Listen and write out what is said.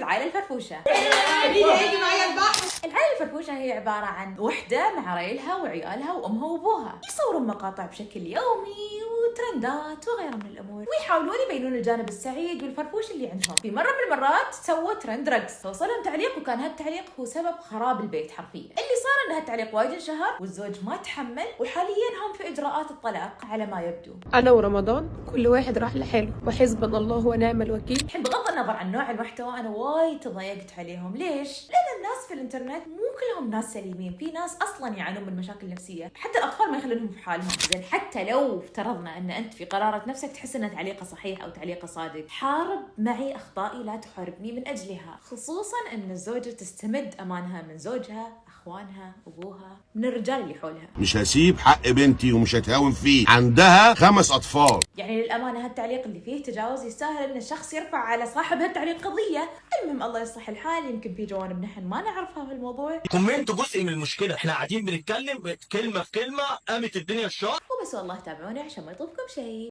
عائلة العائلة الفرفوشة. العائلة الفرفوشة هي عبارة عن وحدة مع ريلها وعيالها وأمها وأبوها، يصورون مقاطع بشكل يومي وترندات وغيرها من الأمور، ويحاولون يبينون الجانب السعيد والفرفوش اللي عندهم. في مرة من المرات سووا ترند رقص، فوصلهم تعليق وكان هالتعليق هو سبب خراب البيت حرفيا. اللي صار إن هالتعليق وايد انشهر والزوج ما تحمل، وحاليا هم في إجراءات الطلاق على ما يبدو. أنا ورمضان كل واحد راح لحاله وحسبنا الله ونعم الوكيل. الحين بغض النظر عن نوع المحتوى أنا وايد تضايقت عليهم. ليش؟ لأن الناس في الإنترنت مو كلهم ناس سليمين، في ناس أصلاً يعانون من مشاكل نفسية، حتى الأطفال ما يخلونهم في حالهم. زين حتى لو افترضنا أن أنت في قرارة نفسك تحس أن تعليقه صحيح أو تعليقه صادق، حارب معي أخطائي لا تحاربني من أجلها، خصوصاً أن الزوجة تستمد أمانها من زوجها، أخوانها، أبوها، من الرجال اللي حولها. مش هسيب حق بنتي ومش هتهاون فيه، عندها 5 أطفال. يعني للأمانة هالتعليق اللي فيه تجاوز يستاهل أن الشخص يرفع على صاحب هالتعليق قضية. المهم الله يصلح الحال، يمكن في جوانب نحن ما نعرفها في الموضوع. كومنتوا جزء من المشكلة، احنا قاعدين بنتكلم كلمة في كلمة قامت الدنيا الشر. وبس والله تابعوني عشان ما يطوفكم شيء.